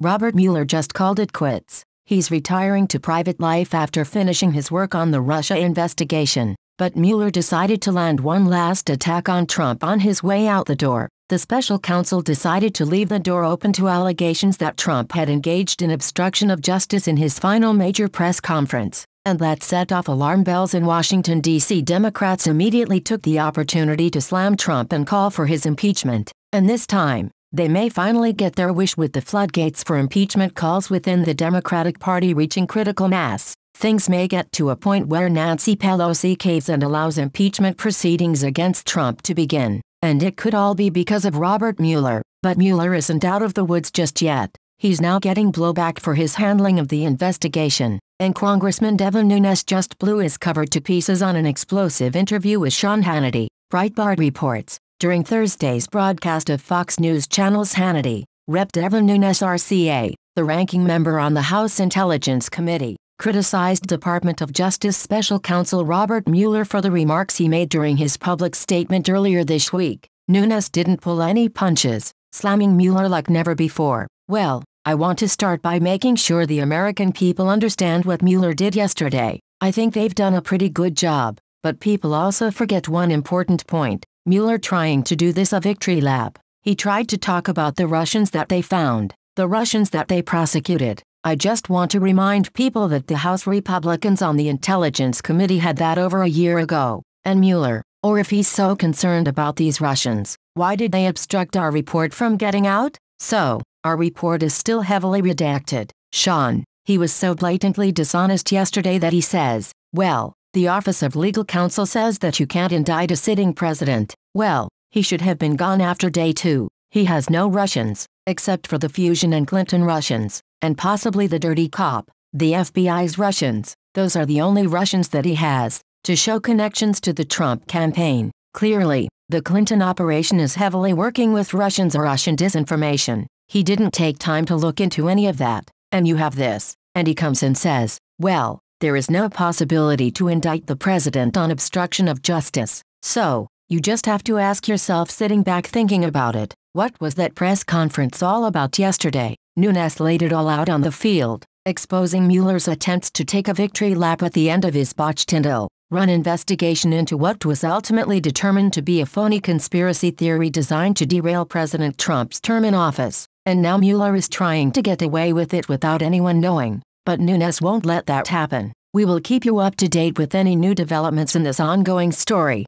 Robert Mueller just called it quits. He's retiring to private life after finishing his work on the Russia investigation. But Mueller decided to land one last attack on Trump on his way out the door. The special counsel decided to leave the door open to allegations that Trump had engaged in obstruction of justice in his final major press conference, and that set off alarm bells in Washington, D.C. Democrats immediately took the opportunity to slam Trump and call for his impeachment. And this time, they may finally get their wish, with the floodgates for impeachment calls within the Democratic Party reaching critical mass. Things may get to a point where Nancy Pelosi caves and allows impeachment proceedings against Trump to begin. And it could all be because of Robert Mueller. But Mueller isn't out of the woods just yet. He's now getting blowback for his handling of the investigation. And Congressman Devin Nunes just blew his cover to pieces on an explosive interview with Hannity. Breitbart reports. During Thursday's broadcast of Fox News Channel's Hannity, Rep. Devin Nunes RCA, the ranking member on the House Intelligence Committee, criticized Department of Justice Special Counsel Robert Mueller for the remarks he made during his public statement earlier this week. Nunes didn't pull any punches, slamming Mueller like never before. "Well, I want to start by making sure the American people understand what Mueller did yesterday. I think they've done a pretty good job, but people also forget one important point. Mueller trying to do this a victory lap. He tried to talk about the Russians that they found, the Russians that they prosecuted. I just want to remind people that the House Republicans on the Intelligence Committee had that over a year ago. And Mueller, or if he's so concerned about these Russians, why did they obstruct our report from getting out? So, our report is still heavily redacted. Sean, he was so blatantly dishonest yesterday that he says, well, the Office of Legal Counsel says that you can't indict a sitting president. Well, he should have been gone after day 2. He has no Russians, except for the Fusion and Clinton Russians, and possibly the dirty cop, the FBI's Russians. Those are the only Russians that he has, to show connections to the Trump campaign. Clearly, the Clinton operation is heavily working with Russians or Russian disinformation. He didn't take time to look into any of that. And you have this, and he comes and says, well, there is no possibility to indict the president on obstruction of justice. So, you just have to ask yourself, sitting back thinking about it, what was that press conference all about yesterday? Nunes laid it all out on the field, exposing Mueller's attempts to take a victory lap at the end of his botched and ill-run investigation into what was ultimately determined to be a phony conspiracy theory designed to derail President Trump's term in office. And now Mueller is trying to get away with it without anyone knowing. But Nunes won't let that happen. We will keep you up to date with any new developments in this ongoing story.